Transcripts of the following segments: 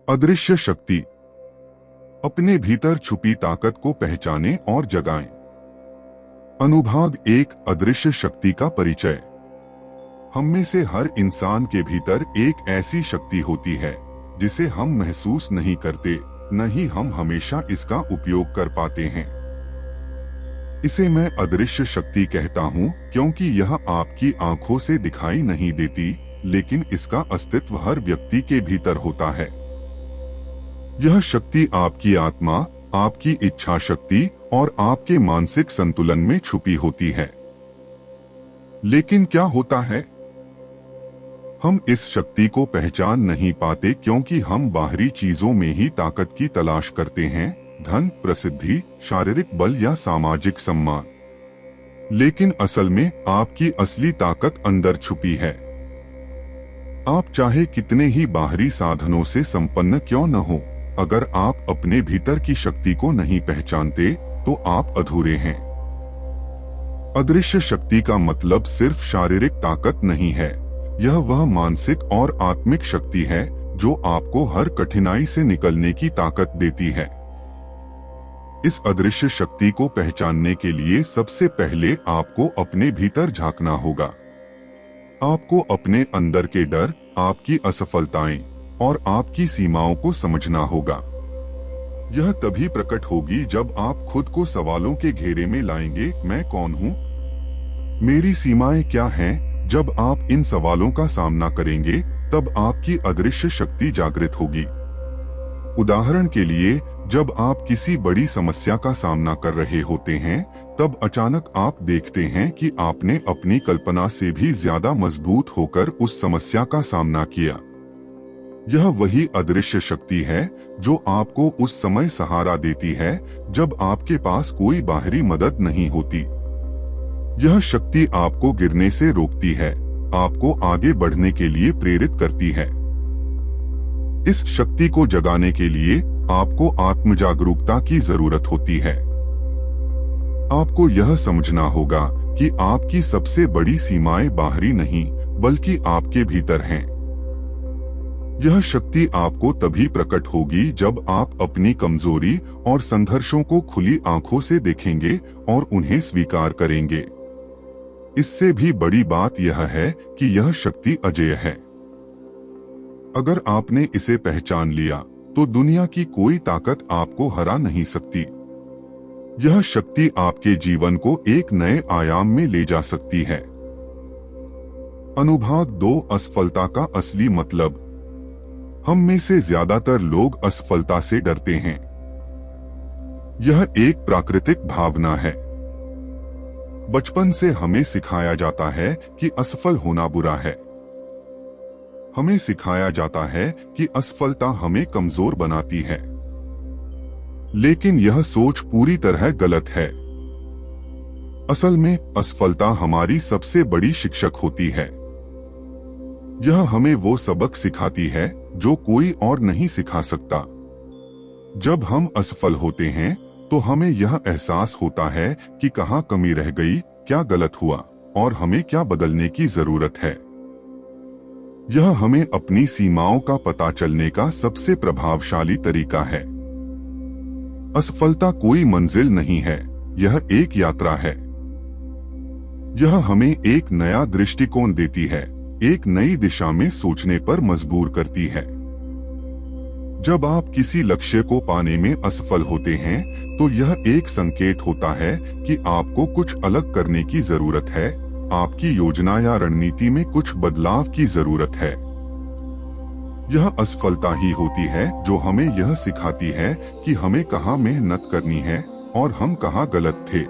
अदृश्य शक्ति। अपने भीतर छुपी ताकत को पहचानें और जगाएं। अनुभाग 1, अदृश्य शक्ति का परिचय। हम में से हर इंसान के भीतर एक ऐसी शक्ति होती है जिसे हम महसूस नहीं करते, न ही हम हमेशा इसका उपयोग कर पाते हैं। इसे मैं अदृश्य शक्ति कहता हूँ क्योंकि यह आपकी आंखों से दिखाई नहीं देती, लेकिन इसका अस्तित्व हर व्यक्ति के भीतर होता है। यह शक्ति आपकी आत्मा, आपकी इच्छा शक्ति और आपके मानसिक संतुलन में छुपी होती है। लेकिन क्या होता है? हम इस शक्ति को पहचान नहीं पाते क्योंकि हम बाहरी चीजों में ही ताकत की तलाश करते हैं, धन, प्रसिद्धि, शारीरिक बल या सामाजिक सम्मान। लेकिन असल में आपकी असली ताकत अंदर छुपी है। आप चाहे कितने ही बाहरी साधनों से संपन्न क्यों न हो, अगर आप अपने भीतर की शक्ति को नहीं पहचानते तो आप अधूरे हैं। अदृश्य शक्ति का मतलब सिर्फ शारीरिक ताकत नहीं है, यह वह मानसिक और आत्मिक शक्ति है जो आपको हर कठिनाई से निकलने की ताकत देती है। इस अदृश्य शक्ति को पहचानने के लिए सबसे पहले आपको अपने भीतर झांकना होगा। आपको अपने अंदर के डर, आपकी असफलताएं और आपकी सीमाओं को समझना होगा। यह तभी प्रकट होगी जब आप खुद को सवालों के घेरे में लाएंगे। मैं कौन हूँ? मेरी सीमाएं क्या हैं? जब आप इन सवालों का सामना करेंगे तब आपकी अदृश्य शक्ति जागृत होगी। उदाहरण के लिए, जब आप किसी बड़ी समस्या का सामना कर रहे होते हैं, तब अचानक आप देखते हैं कि आपने अपनी कल्पना से भी ज्यादा मजबूत होकर उस समस्या का सामना किया। यह वही अदृश्य शक्ति है जो आपको उस समय सहारा देती है जब आपके पास कोई बाहरी मदद नहीं होती। यह शक्ति आपको गिरने से रोकती है, आपको आगे बढ़ने के लिए प्रेरित करती है। इस शक्ति को जगाने के लिए आपको आत्मजागरूकता की जरूरत होती है। आपको यह समझना होगा कि आपकी सबसे बड़ी सीमाएं बाहरी नहीं बल्कि आपके भीतर हैं। यह शक्ति आपको तभी प्रकट होगी जब आप अपनी कमजोरी और संघर्षों को खुली आंखों से देखेंगे और उन्हें स्वीकार करेंगे। इससे भी बड़ी बात यह है कि यह शक्ति अजेय है। अगर आपने इसे पहचान लिया तो दुनिया की कोई ताकत आपको हरा नहीं सकती। यह शक्ति आपके जीवन को एक नए आयाम में ले जा सकती है। अनुभाग 2, असफलता का असली मतलब। हम में से ज्यादातर लोग असफलता से डरते हैं। यह एक प्राकृतिक भावना है। बचपन से हमें सिखाया जाता है कि असफल होना बुरा है। हमें सिखाया जाता है कि असफलता हमें कमजोर बनाती है। लेकिन यह सोच पूरी तरह गलत है। असल में असफलता हमारी सबसे बड़ी शिक्षक होती है। यह हमें वो सबक सिखाती है जो कोई और नहीं सिखा सकता। जब हम असफल होते हैं तो हमें यह एहसास होता है कि कहाँ कमी रह गई, क्या गलत हुआ और हमें क्या बदलने की जरूरत है। यह हमें अपनी सीमाओं का पता चलने का सबसे प्रभावशाली तरीका है। असफलता कोई मंजिल नहीं है, यह एक यात्रा है। यह हमें एक नया दृष्टिकोण देती है, एक नई दिशा में सोचने पर मजबूर करती है। जब आप किसी लक्ष्य को पाने में असफल होते हैं तो यह एक संकेत होता है कि आपको कुछ अलग करने की जरूरत है, आपकी योजना या रणनीति में कुछ बदलाव की जरूरत है। यह असफलता ही होती है जो हमें यह सिखाती है कि हमें कहाँ मेहनत करनी है और हम कहाँ गलत थे।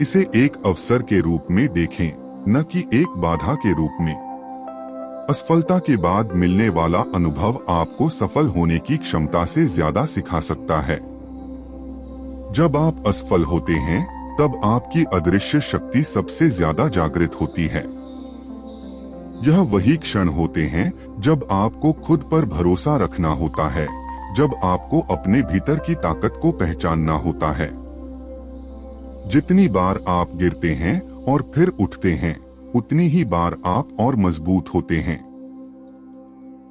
इसे एक अवसर के रूप में देखें, न कि एक बाधा के रूप में। असफलता के बाद मिलने वाला अनुभव आपको सफल होने की क्षमता से ज्यादा सिखा सकता है। जब आप असफल होते हैं तब आपकी अदृश्य शक्ति सबसे ज्यादा जागृत होती है। यह वही क्षण होते हैं जब आपको खुद पर भरोसा रखना होता है, जब आपको अपने भीतर की ताकत को पहचानना होता है। जितनी बार आप गिरते हैं और फिर उठते हैं, उतनी ही बार आप और मजबूत होते हैं।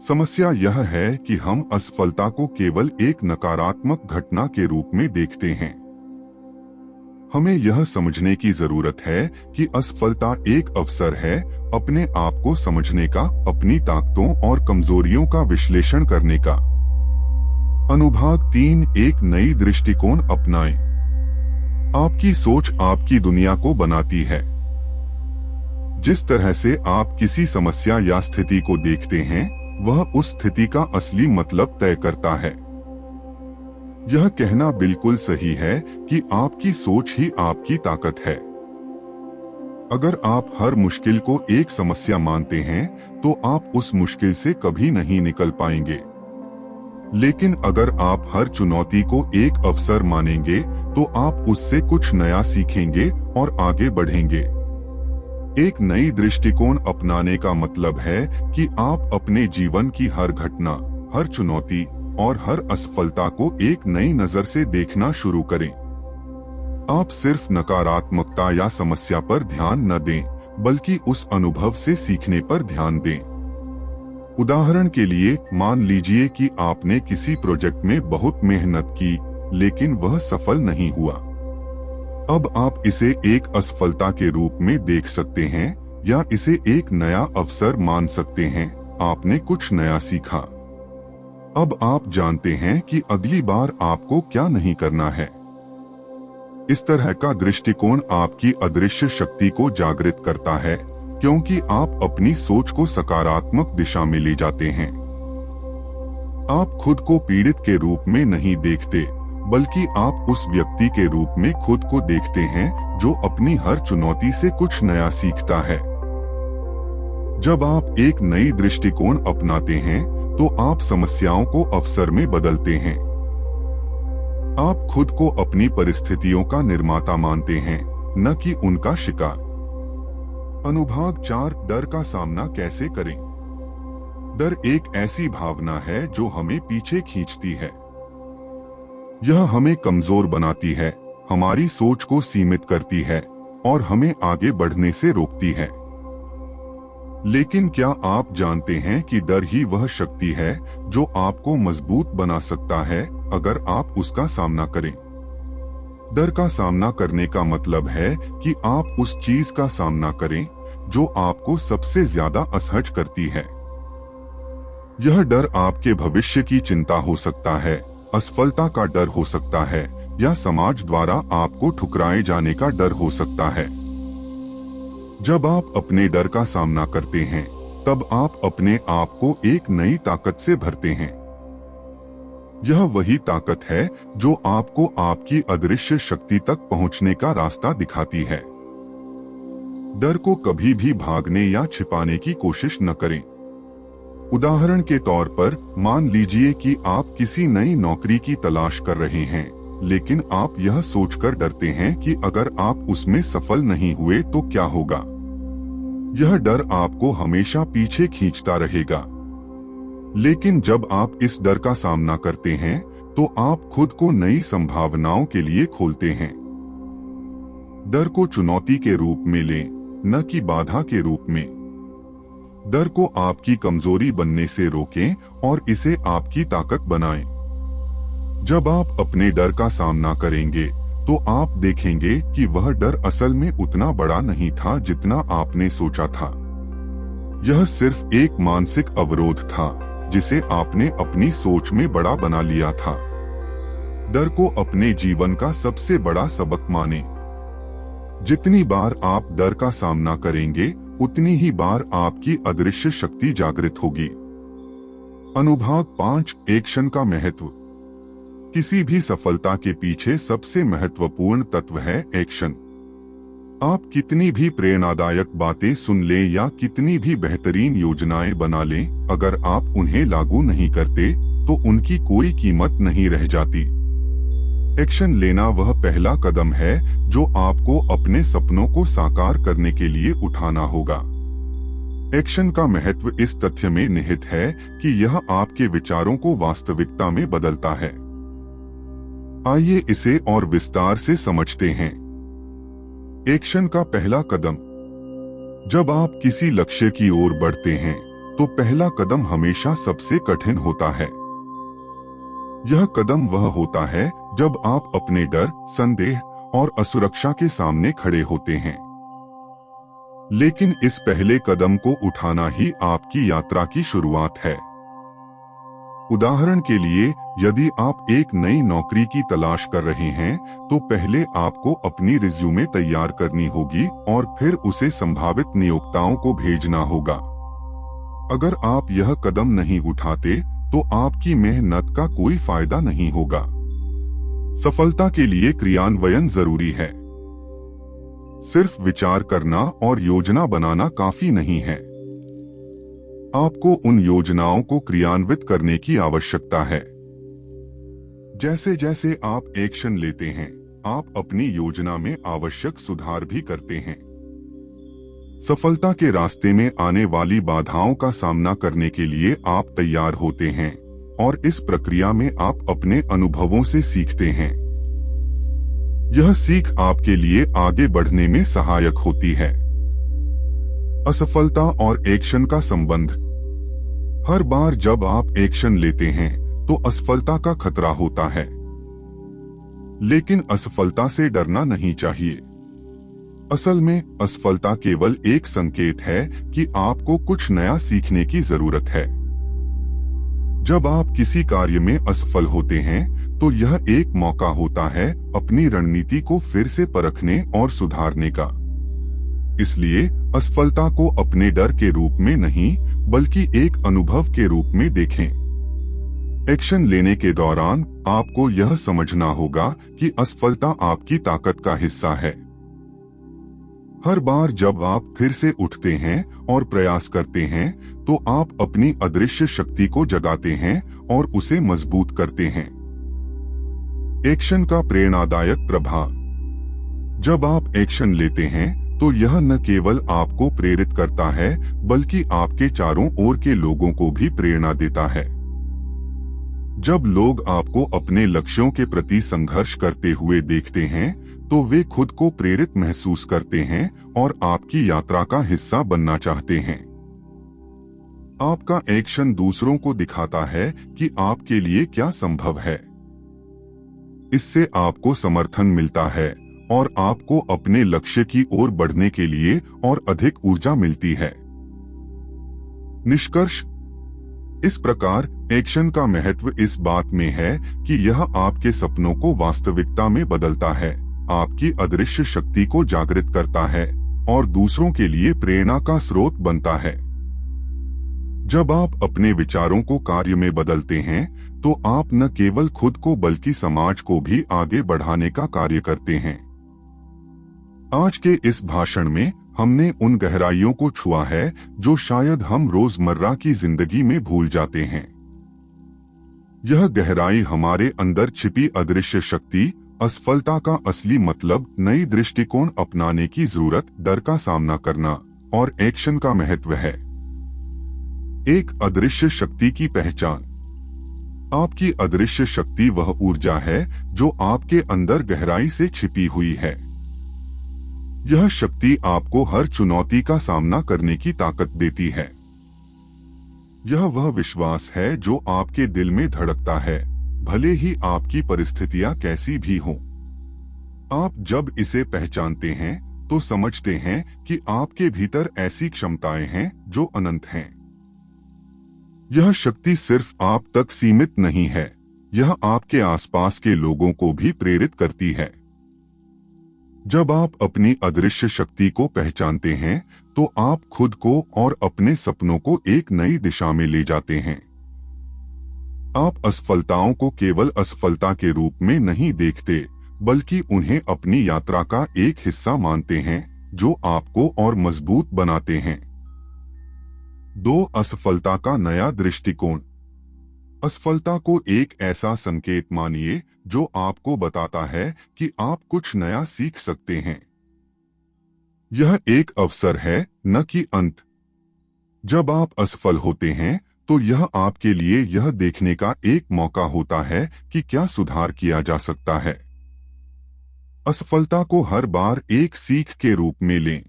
समस्या यह है कि हम असफलता को केवल एक नकारात्मक घटना के रूप में देखते हैं। हमें यह समझने की जरूरत है कि असफलता एक अवसर है अपने आप को समझने का, अपनी ताकतों और कमजोरियों का विश्लेषण करने का। अनुभाग 3, एक नई दृष्टिकोण अपनाएं। आपकी सोच आपकी दुनिया को बनाती है। जिस तरह से आप किसी समस्या या स्थिति को देखते हैं, वह उस स्थिति का असली मतलब तय करता है। यह कहना बिल्कुल सही है कि आपकी सोच ही आपकी ताकत है। अगर आप हर मुश्किल को एक समस्या मानते हैं, तो आप उस मुश्किल से कभी नहीं निकल पाएंगे। लेकिन अगर आप हर चुनौती को एक अवसर मानेंगे, तो आप उससे कुछ नया सीखेंगे और आगे बढ़ेंगे। एक नई दृष्टिकोण अपनाने का मतलब है कि आप अपने जीवन की हर घटना, हर चुनौती और हर असफलता को एक नई नजर से देखना शुरू करें। आप सिर्फ नकारात्मकता या समस्या पर ध्यान न दें, बल्कि उस अनुभव से सीखने पर ध्यान दें। उदाहरण के लिए, मान लीजिए कि आपने किसी प्रोजेक्ट में बहुत मेहनत की, लेकिन वह सफल नहीं हुआ। अब आप इसे एक असफलता के रूप में देख सकते हैं या इसे एक नया अवसर मान सकते हैं। आपने कुछ नया सीखा। अब आप जानते हैं कि अगली बार आपको क्या नहीं करना है। इस तरह का दृष्टिकोण आपकी अदृश्य शक्ति को जागृत करता है, क्योंकि आप अपनी सोच को सकारात्मक दिशा में ले जाते हैं। आप खुद को पीड़ित के रूप में नहीं देखते, बल्कि आप उस व्यक्ति के रूप में खुद को देखते हैं जो अपनी हर चुनौती से कुछ नया सीखता है। जब आप एक नई दृष्टिकोण अपनाते हैं, तो आप समस्याओं को अवसर में बदलते हैं। आप खुद को अपनी परिस्थितियों का निर्माता मानते हैं, न कि उनका शिकार। अनुभाग 4, डर का सामना कैसे करें। डर एक ऐसी भावना है जो हमें पीछे खींचती है। यह हमें कमजोर बनाती है, हमारी सोच को सीमित करती है और हमें आगे बढ़ने से रोकती है। लेकिन क्या आप जानते हैं कि डर ही वह शक्ति है जो आपको मजबूत बना सकता है अगर आप उसका सामना करें। डर का सामना करने का मतलब है कि आप उस चीज का सामना करें जो आपको सबसे ज्यादा असहज करती है। यह डर आपके भविष्य की चिंता हो सकता है, असफलता का डर हो सकता है, या समाज द्वारा आपको ठुकराए जाने का डर हो सकता है। जब आप अपने डर का सामना करते हैं, तब आप अपने आप को एक नई ताकत से भरते हैं। यह वही ताकत है जो आपको आपकी अदृश्य शक्ति तक पहुंचने का रास्ता दिखाती है। डर को कभी भी भागने या छिपाने की कोशिश न करें। उदाहरण के तौर पर, मान लीजिए कि आप किसी नई नौकरी की तलाश कर रहे हैं, लेकिन आप यह सोचकर डरते हैं कि अगर आप उसमें सफल नहीं हुए तो क्या होगा। यह डर आपको हमेशा पीछे खींचता रहेगा। लेकिन जब आप इस डर का सामना करते हैं, तो आप खुद को नई संभावनाओं के लिए खोलते हैं। डर को चुनौती के रूप में लें, न कि बाधा के रूप में। डर को आपकी कमजोरी बनने से रोकें और इसे आपकी ताकत बनाएं। जब आप अपने डर का सामना करेंगे, तो आप देखेंगे कि वह डर असल में उतना बड़ा नहीं था जितना आपने सोचा था। यह सिर्फ एक मानसिक अवरोध था जिसे आपने अपनी सोच में बड़ा बना लिया था। डर को अपने जीवन का सबसे बड़ा सबक माने। जितनी बार आप डर का सामना करेंगे, उतनी ही बार आपकी अदृश्य शक्ति जागृत होगी। अनुभाग 5, एक्शन का महत्व। किसी भी सफलता के पीछे सबसे महत्वपूर्ण तत्व है एक्शन। आप कितनी भी प्रेरणादायक बातें सुन लें या कितनी भी बेहतरीन योजनाएं बना लें, अगर आप उन्हें लागू नहीं करते, तो उनकी कोई कीमत नहीं रह जाती। एक्शन लेना वह पहला कदम है जो आपको अपने सपनों को साकार करने के लिए उठाना होगा। एक्शन का महत्व इस तथ्य में निहित है कि यह आपके विचारों को वास्तविकता में बदलता है। आइए इसे और विस्तार से समझते हैं। एक्शन का पहला कदम। जब आप किसी लक्ष्य की ओर बढ़ते हैं, तो पहला कदम हमेशा सबसे कठिन होता है। यह कदम वह होता है जब आप अपने डर, संदेह और असुरक्षा के सामने खड़े होते हैं। लेकिन इस पहले कदम को उठाना ही आपकी यात्रा की शुरुआत है। उदाहरण के लिए, यदि आप एक नई नौकरी की तलाश कर रहे हैं, तो पहले आपको अपनी रिज्यूमे तैयार करनी होगी और फिर उसे संभावित नियोक्ताओं को भेजना होगा। अगर आप यह कदम नहीं उठाते, तो आपकी मेहनत का कोई फायदा नहीं होगा। सफलता के लिए क्रियान्वयन जरूरी है। सिर्फ विचार करना और योजना बनाना काफी नहीं है। आपको उन योजनाओं को क्रियान्वित करने की आवश्यकता है। जैसे जैसे आप एक्शन लेते हैं, आप अपनी योजना में आवश्यक सुधार भी करते हैं। सफलता के रास्ते में आने वाली बाधाओं का सामना करने के लिए आप तैयार होते हैं और इस प्रक्रिया में आप अपने अनुभवों से सीखते हैं। यह सीख आपके लिए आगे बढ़ने में सहायक होती है। असफलता और एक्शन का संबंध। हर बार जब आप एक्शन लेते हैं, तो असफलता का खतरा होता है। लेकिन असफलता से डरना नहीं चाहिए। असल में असफलता केवल एक संकेत है कि आपको कुछ नया सीखने की जरूरत है। जब आप किसी कार्य में असफल होते हैं, तो यह एक मौका होता है अपनी रणनीति को फिर से परखने और सुधारने का। इसलिए असफलता को अपने डर के रूप में नहीं, बल्कि एक अनुभव के रूप में देखें। एक्शन लेने के दौरान आपको यह समझना होगा कि असफलता आपकी ताकत का हिस्सा है। हर बार जब आप फिर से उठते हैं और प्रयास करते हैं, तो आप अपनी अदृश्य शक्ति को जगाते हैं और उसे मजबूत करते हैं। एक्शन का प्रेरणादायक प्रभाव। जब आप एक्शन लेते हैं, तो यह न केवल आपको प्रेरित करता है, बल्कि आपके चारों ओर के लोगों को भी प्रेरणा देता है। जब लोग आपको अपने लक्ष्यों के प्रति संघर्ष करते हुए देखते हैं, तो वे खुद को प्रेरित महसूस करते हैं और आपकी यात्रा का हिस्सा बनना चाहते हैं। आपका एक्शन दूसरों को दिखाता है कि आपके लिए क्या संभव है। इससे आपको समर्थन मिलता है और आपको अपने लक्ष्य की ओर बढ़ने के लिए और अधिक ऊर्जा मिलती है। निष्कर्ष। इस प्रकार एक्शन का महत्व इस बात में है कि यह आपके सपनों को वास्तविकता में बदलता है, आपकी अदृश्य शक्ति को जागृत करता है और दूसरों के लिए प्रेरणा का स्रोत बनता है। जब आप अपने विचारों को कार्य में बदलते हैं, तो आप न केवल खुद को बल्कि समाज को भी आगे बढ़ाने का कार्य करते हैं। आज के इस भाषण में हमने उन गहराइयों को छुआ है जो शायद हम रोजमर्रा की जिंदगी में भूल जाते हैं। यह गहराई हमारे अंदर छिपी अदृश्य शक्ति, असफलता का असली मतलब, नई दृष्टिकोण अपनाने की जरूरत, डर का सामना करना और एक्शन का महत्व है। एक अदृश्य शक्ति की पहचान। आपकी अदृश्य शक्ति वह ऊर्जा है जो आपके अंदर गहराई से छिपी हुई है। यह शक्ति आपको हर चुनौती का सामना करने की ताकत देती है। यह वह विश्वास है जो आपके दिल में धड़कता है, भले ही आपकी परिस्थितियां कैसी भी हों। आप जब इसे पहचानते हैं, तो समझते हैं कि आपके भीतर ऐसी क्षमताएं हैं जो अनंत हैं। यह शक्ति सिर्फ आप तक सीमित नहीं है, यह आपके आसपास के लोगों को भी प्रेरित करती है। जब आप अपनी अदृश्य शक्ति को पहचानते हैं, तो आप खुद को और अपने सपनों को एक नई दिशा में ले जाते हैं। आप असफलताओं को केवल असफलता के रूप में नहीं देखते, बल्कि उन्हें अपनी यात्रा का एक हिस्सा मानते हैं जो आपको और मजबूत बनाते हैं। 2. असफलता का नया दृष्टिकोण। असफलता को एक ऐसा संकेत मानिए जो आपको बताता है कि आप कुछ नया सीख सकते हैं। यह एक अवसर है, न कि अंत। जब आप असफल होते हैं, तो यह आपके लिए यह देखने का एक मौका होता है कि क्या सुधार किया जा सकता है। असफलता को हर बार एक सीख के रूप में लें।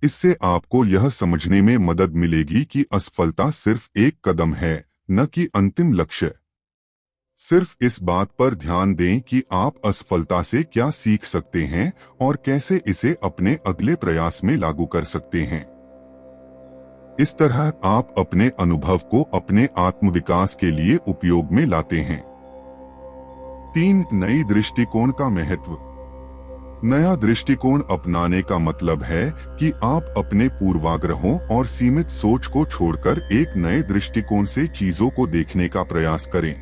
इससे आपको यह समझने में मदद मिलेगी कि असफलता सिर्फ एक कदम है, न कि अंतिम लक्ष्य। सिर्फ इस बात पर ध्यान दें कि आप असफलता से क्या सीख सकते हैं और कैसे इसे अपने अगले प्रयास में लागू कर सकते हैं। इस तरह आप अपने अनुभव को अपने आत्मविकास के लिए उपयोग में लाते हैं। 3. नई दृष्टिकोण का महत्व। नया दृष्टिकोण अपनाने का मतलब है कि आप अपने पूर्वाग्रहों और सीमित सोच को छोड़कर एक नए दृष्टिकोण से चीजों को देखने का प्रयास करें।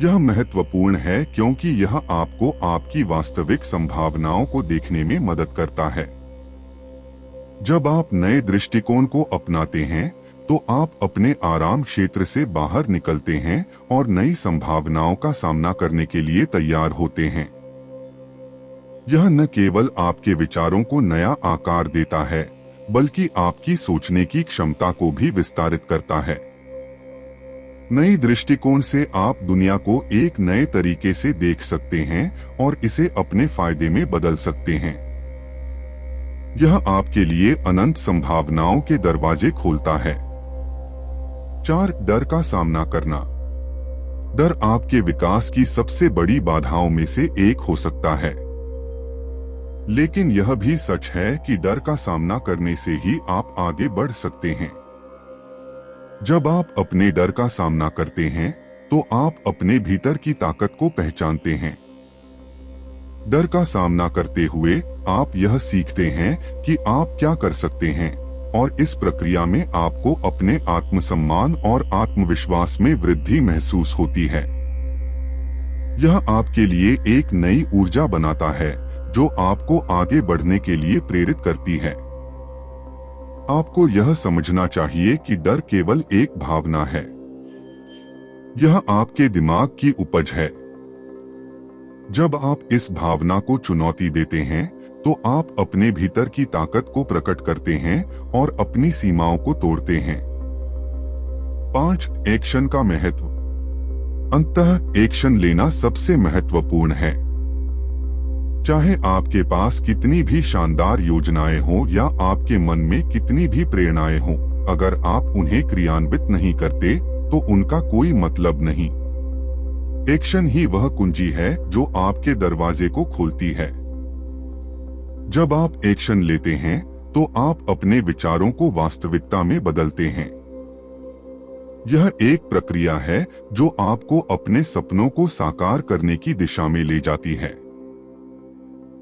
यह महत्वपूर्ण है क्योंकि यह आपको आपकी वास्तविक संभावनाओं को देखने में मदद करता है। जब आप नए दृष्टिकोण को अपनाते हैं तो आप अपने आराम क्षेत्र से बाहर निकलते हैं और नई संभावनाओं का सामना करने के लिए तैयार होते हैं। यह न केवल आपके विचारों को नया आकार देता है, बल्कि आपकी सोचने की क्षमता को भी विस्तारित करता है। नई दृष्टिकोण से आप दुनिया को एक नए तरीके से देख सकते हैं और इसे अपने फायदे में बदल सकते हैं। यह आपके लिए अनंत संभावनाओं के दरवाजे खोलता है। 4. डर का सामना करना। डर आपके विकास की सबसे बड़ी बाधाओं में से एक हो सकता है, लेकिन यह भी सच है कि डर का सामना करने से ही आप आगे बढ़ सकते हैं। जब आप अपने डर का सामना करते हैं तो आप अपने भीतर की ताकत को पहचानते हैं। डर का सामना करते हुए आप यह सीखते हैं कि आप क्या कर सकते हैं और इस प्रक्रिया में आपको अपने आत्मसम्मान और आत्मविश्वास में वृद्धि महसूस होती है। यह आपके लिए एक नई ऊर्जा बनाता है जो आपको आगे बढ़ने के लिए प्रेरित करती है। आपको यह समझना चाहिए कि डर केवल एक भावना है। यह आपके दिमाग की उपज है। जब आप इस भावना को चुनौती देते हैं तो आप अपने भीतर की ताकत को प्रकट करते हैं और अपनी सीमाओं को तोड़ते हैं। 5. एक्शन का महत्व। अंततः एक्शन लेना सबसे महत्वपूर्ण है। चाहे आपके पास कितनी भी शानदार योजनाएं हों या आपके मन में कितनी भी प्रेरणाएं हों, अगर आप उन्हें क्रियान्वित नहीं करते तो उनका कोई मतलब नहीं। एक्शन ही वह कुंजी है जो आपके दरवाजे को खोलती है। जब आप एक्शन लेते हैं तो आप अपने विचारों को वास्तविकता में बदलते हैं। यह एक प्रक्रिया है जो आपको अपने सपनों को साकार करने की दिशा में ले जाती है।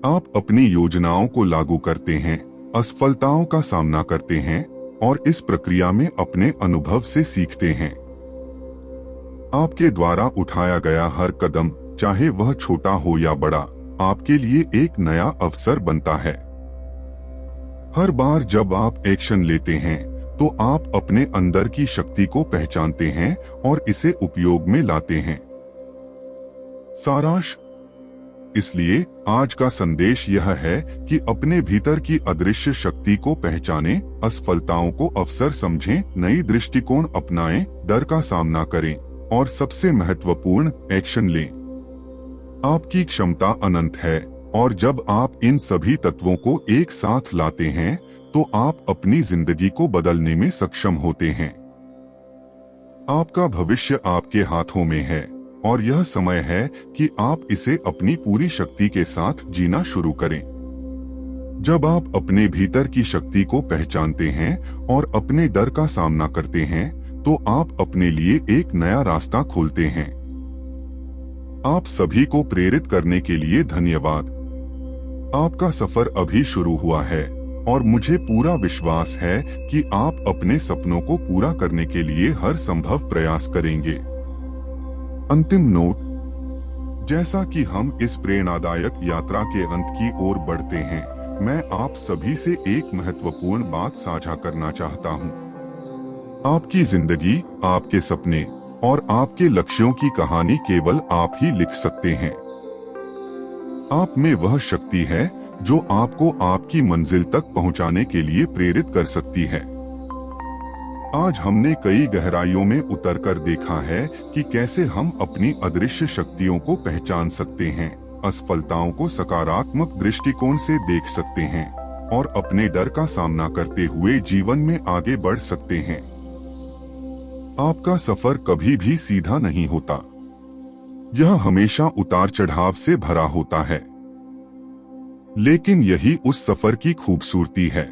आप अपनी योजनाओं को लागू करते हैं, असफलताओं का सामना करते हैं और इस प्रक्रिया में अपने अनुभव से सीखते हैं। आपके द्वारा उठाया गया हर कदम, चाहे वह छोटा हो या बड़ा, आपके लिए एक नया अवसर बनता है। हर बार जब आप एक्शन लेते हैं तो आप अपने अंदर की शक्ति को पहचानते हैं और इसे उपयोग में लाते हैं। सारांश। इसलिए आज का संदेश यह है कि अपने भीतर की अदृश्य शक्ति को पहचानें, असफलताओं को अवसर समझें, नई दृष्टिकोण अपनाएं, डर का सामना करें और सबसे महत्वपूर्ण, एक्शन लें। आपकी क्षमता अनंत है और जब आप इन सभी तत्वों को एक साथ लाते हैं तो आप अपनी जिंदगी को बदलने में सक्षम होते हैं। आपका भविष्य आपके हाथों में है और यह समय है कि आप इसे अपनी पूरी शक्ति के साथ जीना शुरू करें। जब आप अपने भीतर की शक्ति को पहचानते हैं और अपने डर का सामना करते हैं तो आप अपने लिए एक नया रास्ता खोलते हैं। आप सभी को प्रेरित करने के लिए धन्यवाद। आपका सफर अभी शुरू हुआ है और मुझे पूरा विश्वास है कि आप अपने सपनों को पूरा करने के लिए हर संभव प्रयास करेंगे। अंतिम नोट। जैसा कि हम इस प्रेरणादायक यात्रा के अंत की ओर बढ़ते हैं, मैं आप सभी से एक महत्वपूर्ण बात साझा करना चाहता हूं। आपकी जिंदगी, आपके सपने और आपके लक्ष्यों की कहानी केवल आप ही लिख सकते हैं। आप में वह शक्ति है जो आपको आपकी मंजिल तक पहुंचाने के लिए प्रेरित कर सकती है। आज हमने कई गहराइयों में उतरकर देखा है कि कैसे हम अपनी अदृश्य शक्तियों को पहचान सकते हैं, असफलताओं को सकारात्मक दृष्टिकोण से देख सकते हैं और अपने डर का सामना करते हुए जीवन में आगे बढ़ सकते हैं। आपका सफर कभी भी सीधा नहीं होता, यह हमेशा उतार चढ़ाव से भरा होता है, लेकिन यही उस सफर की खूबसूरती है।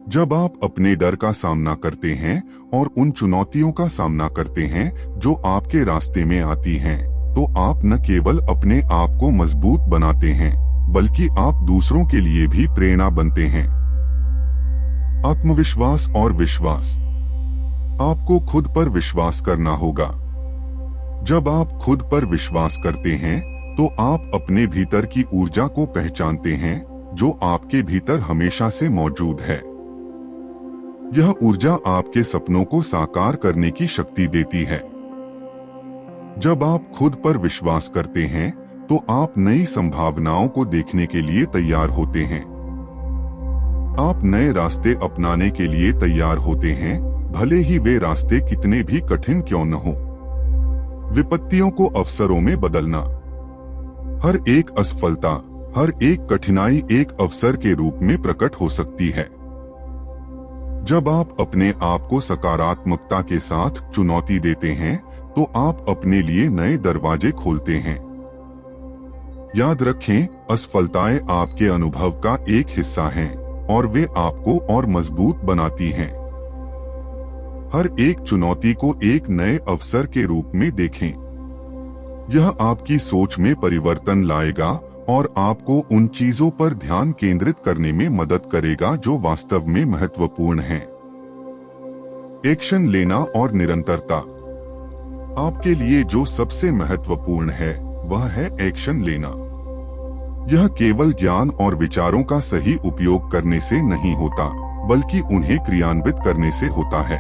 जब आप अपने डर का सामना करते हैं और उन चुनौतियों का सामना करते हैं जो आपके रास्ते में आती हैं, तो आप न केवल अपने आप को मजबूत बनाते हैं, बल्कि आप दूसरों के लिए भी प्रेरणा बनते हैं। आत्मविश्वास और विश्वास। आपको खुद पर विश्वास करना होगा। जब आप खुद पर विश्वास करते हैं, तो आप अपने भीतर की ऊर्जा को पहचानते हैं, जो आपके भीतर हमेशा से मौजूद है। यह ऊर्जा आपके सपनों को साकार करने की शक्ति देती है। जब आप खुद पर विश्वास करते हैं, तो आप नई संभावनाओं को देखने के लिए तैयार होते हैं। आप नए रास्ते अपनाने के लिए तैयार होते हैं, भले ही वे रास्ते कितने भी कठिन क्यों न हो। विपत्तियों को अवसरों में बदलना। हर एक असफलता, हर एक कठिनाई एक अवसर के रूप में प्रकट हो सकती है। जब आप अपने आप को सकारात्मकता के साथ चुनौती देते हैं, तो आप अपने लिए नए दरवाजे खोलते हैं। याद रखें, असफलताएं आपके अनुभव का एक हिस्सा हैं और वे आपको और मजबूत बनाती हैं। हर एक चुनौती को एक नए अवसर के रूप में देखें। यह आपकी सोच में परिवर्तन लाएगा और आपको उन चीजों पर ध्यान केंद्रित करने में मदद करेगा जो वास्तव में महत्वपूर्ण हैं। एक्शन लेना और निरंतरता। आपके लिए जो सबसे महत्वपूर्ण है, वह है एक्शन लेना। यह केवल ज्ञान और विचारों का सही उपयोग करने से नहीं होता, बल्कि उन्हें क्रियान्वित करने से होता है।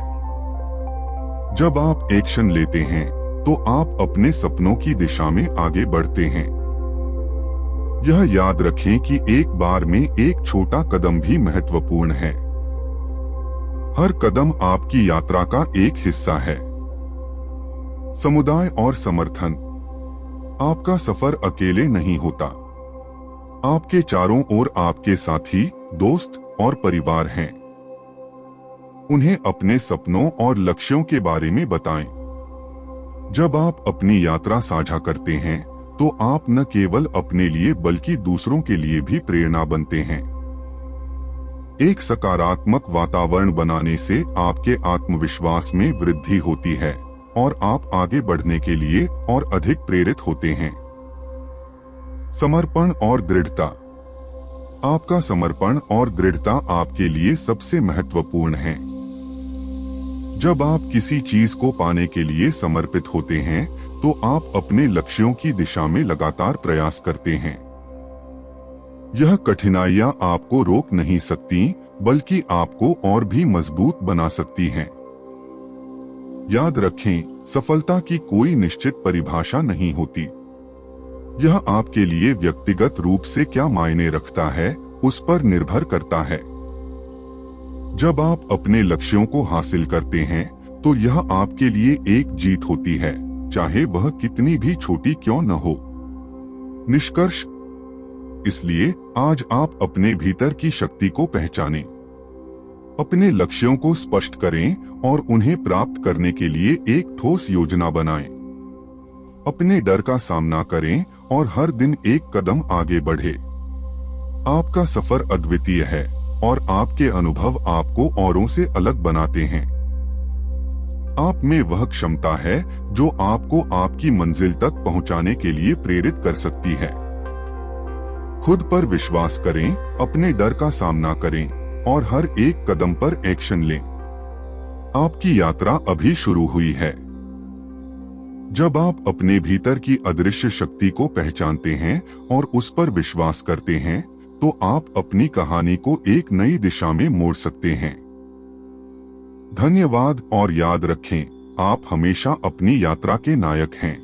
जब आप एक्शन लेते हैं, तो आप अपने सपनों की दिशा में आगे बढ़ते हैं। यह याद रखें कि एक बार में एक छोटा कदम भी महत्वपूर्ण है। हर कदम आपकी यात्रा का एक हिस्सा है। समुदाय और समर्थन। आपका सफर अकेले नहीं होता। आपके चारों ओर आपके साथी, दोस्त और परिवार हैं। उन्हें अपने सपनों और लक्ष्यों के बारे में बताएं। जब आप अपनी यात्रा साझा करते हैं, तो आप न केवल अपने लिए बल्कि दूसरों के लिए भी प्रेरणा बनते हैं। एक सकारात्मक वातावरण बनाने से आपके आत्मविश्वास में वृद्धि होती है और आप आगे बढ़ने के लिए और अधिक प्रेरित होते हैं। समर्पण और दृढ़ता। आपका समर्पण और दृढ़ता आपके लिए सबसे महत्वपूर्ण है। जब आप किसी चीज को पाने के लिए समर्पित होते हैं, तो आप अपने लक्ष्यों की दिशा में लगातार प्रयास करते हैं। यह कठिनाइयां आपको रोक नहीं सकती, बल्कि आपको और भी मजबूत बना सकती हैं। याद रखें, सफलता की कोई निश्चित परिभाषा नहीं होती। यह आपके लिए व्यक्तिगत रूप से क्या मायने रखता है, उस पर निर्भर करता है। जब आप अपने लक्ष्यों को हासिल करते हैं, तो यह आपके लिए एक जीत होती है, चाहे वह कितनी भी छोटी क्यों न हो। निष्कर्ष। इसलिए आज आप अपने भीतर की शक्ति को पहचानें, अपने लक्ष्यों को स्पष्ट करें और उन्हें प्राप्त करने के लिए एक ठोस योजना बनाएं। अपने डर का सामना करें और हर दिन एक कदम आगे बढ़े। आपका सफर अद्वितीय है और आपके अनुभव आपको औरों से अलग बनाते हैं। आप में वह क्षमता है जो आपको आपकी मंजिल तक पहुंचाने के लिए प्रेरित कर सकती है। खुद पर विश्वास करें, अपने डर का सामना करें और हर एक कदम पर एक्शन लें। आपकी यात्रा अभी शुरू हुई है। जब आप अपने भीतर की अदृश्य शक्ति को पहचानते हैं और उस पर विश्वास करते हैं, तो आप अपनी कहानी को एक नई दिशा में मोड़ सकते हैं। धन्यवाद और याद रखें, आप हमेशा अपनी यात्रा के नायक हैं।